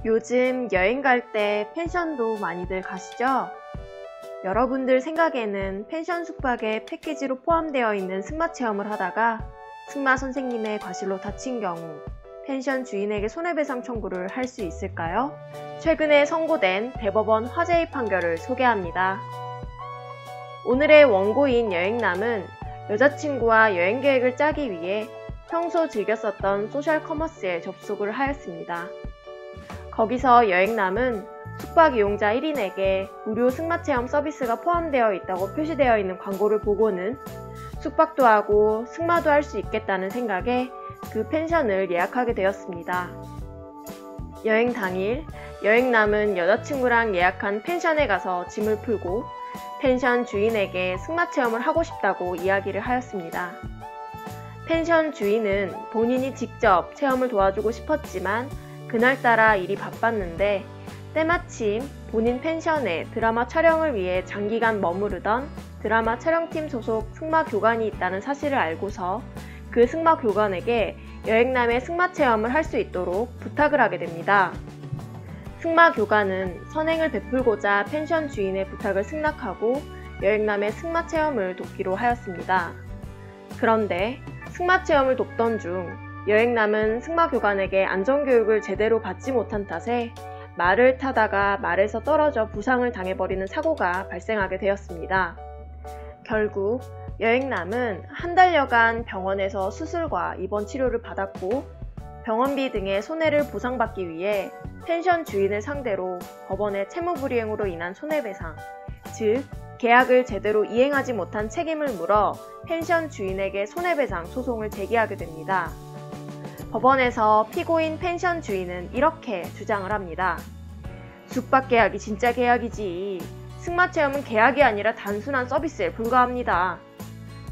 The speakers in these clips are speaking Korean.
요즘 여행 갈 때 펜션도 많이들 가시죠? 여러분들 생각에는 펜션 숙박에 패키지로 포함되어 있는 승마 체험을 하다가 승마 선생님의 과실로 다친 경우 펜션 주인에게 손해배상 청구를 할 수 있을까요? 최근에 선고된 대법원 화제의 판결을 소개합니다. 오늘의 원고인 여행남은 여자친구와 여행 계획을 짜기 위해 평소 즐겨 썼던 소셜 커머스에 접속을 하였습니다. 거기서 여행남은 숙박 이용자 1인에게 무료 승마체험 서비스가 포함되어 있다고 표시되어 있는 광고를 보고는 숙박도 하고 승마도 할 수 있겠다는 생각에 그 펜션을 예약하게 되었습니다. 여행 당일, 여행남은 여자친구랑 예약한 펜션에 가서 짐을 풀고 펜션 주인에게 승마체험을 하고 싶다고 이야기를 하였습니다. 펜션 주인은 본인이 직접 체험을 도와주고 싶었지만 그날따라 일이 바빴는데 때마침 본인 펜션에 드라마 촬영을 위해 장기간 머무르던 드라마 촬영팀 소속 승마교관이 있다는 사실을 알고서 그 승마교관에게 여행남의 승마체험을 할 수 있도록 부탁을 하게 됩니다. 승마교관은 선행을 베풀고자 펜션 주인의 부탁을 승낙하고 여행남의 승마체험을 돕기로 하였습니다. 그런데 승마체험을 돕던 중 여행남은 승마교관에게 안전교육을 제대로 받지 못한 탓에 말을 타다가 말에서 떨어져 부상을 당해버리는 사고가 발생하게 되었습니다. 결국 여행남은 한 달여간 병원에서 수술과 입원 치료를 받았고 병원비 등의 손해를 보상받기 위해 펜션 주인을 상대로 법원에 채무불이행으로 인한 손해배상, 즉 계약을 제대로 이행하지 못한 책임을 물어 펜션 주인에게 손해배상 소송을 제기하게 됩니다. 법원에서 피고인 펜션 주인은 이렇게 주장을 합니다. 숙박 계약이 진짜 계약이지. 승마체험은 계약이 아니라 단순한 서비스에 불과합니다.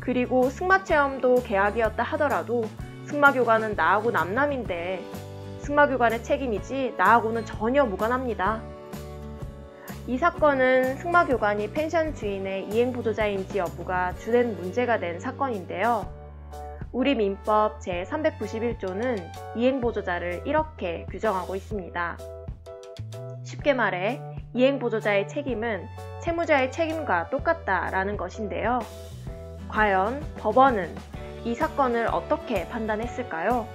그리고 승마체험도 계약이었다 하더라도 승마교관은 나하고 남남인데 승마교관의 책임이지 나하고는 전혀 무관합니다. 이 사건은 승마교관이 펜션 주인의 이행보조자인지 여부가 주된 문제가 된 사건인데요. 우리 민법 제391조는 이행보조자를 이렇게 규정하고 있습니다. 쉽게 말해 이행보조자의 책임은 채무자의 책임과 똑같다라는 것인데요. 과연 법원은 이 사건을 어떻게 판단했을까요?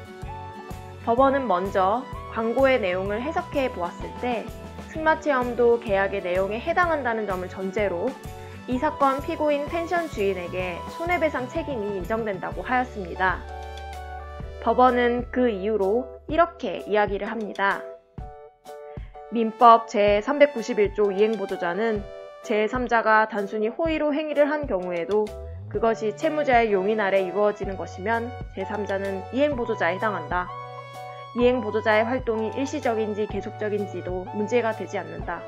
법원은 먼저 광고의 내용을 해석해 보았을 때 승마체험도 계약의 내용에 해당한다는 점을 전제로 이 사건 피고인 펜션 주인에게 손해배상 책임이 인정된다고 하였습니다. 법원은 그 이유로 이렇게 이야기를 합니다. 민법 제391조 이행보조자는 제3자가 단순히 호의로 행위를 한 경우에도 그것이 채무자의 용인 아래 이루어지는 것이면 제3자는 이행보조자에 해당한다. 이행보조자의 활동이 일시적인지 계속적인지도 문제가 되지 않는다.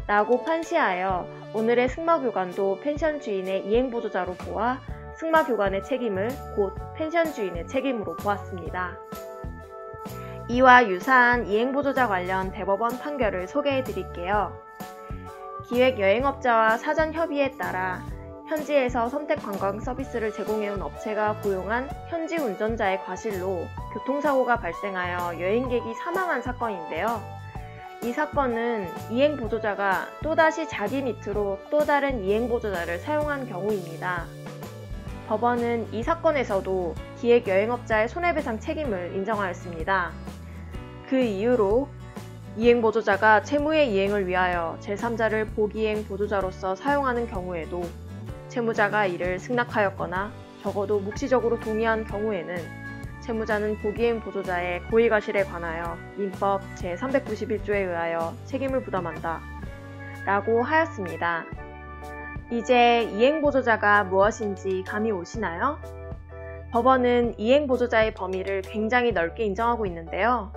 라고 판시하여 오늘의 승마교관도 펜션 주인의 이행보조자로 보아 승마교관의 책임을 곧 펜션 주인의 책임으로 보았습니다. 이와 유사한 이행보조자 관련 대법원 판결을 소개해 드릴게요. 기획여행업자와 사전 협의에 따라 현지에서 선택관광 서비스를 제공해온 업체가 고용한 현지 운전자의 과실로 교통사고가 발생하여 여행객이 사망한 사건인데요. 이 사건은 이행보조자가 또다시 자기 밑으로 또 다른 이행보조자를 사용한 경우입니다. 법원은 이 사건에서도 기획여행업자의 손해배상 책임을 인정하였습니다. 그 이유로 이행보조자가 채무의 이행을 위하여 제3자를 보기행보조자로서 사용하는 경우에도 채무자가 이를 승낙하였거나 적어도 묵시적으로 동의한 경우에는 채무자는 보기행보조자의 고의과실에 관하여 민법 제391조에 의하여 책임을 부담한다. 라고 하였습니다. 이제 이행보조자가 무엇인지 감이 오시나요? 법원은 이행보조자의 범위를 굉장히 넓게 인정하고 있는데요.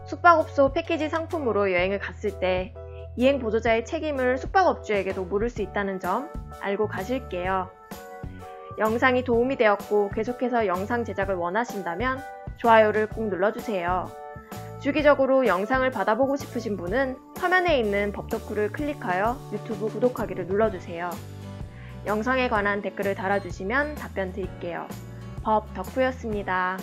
숙박업소 패키지 상품으로 여행을 갔을 때 이행보조자의 책임을 숙박업주에게도 물을 수 있다는 점 알고 가실게요. 영상이 도움이 되었고 계속해서 영상 제작을 원하신다면 좋아요를 꼭 눌러주세요. 주기적으로 영상을 받아보고 싶으신 분은 화면에 있는 법 덕후를 클릭하여 유튜브 구독하기를 눌러주세요. 영상에 관한 댓글을 달아주시면 답변 드릴게요. 법 덕후였습니다.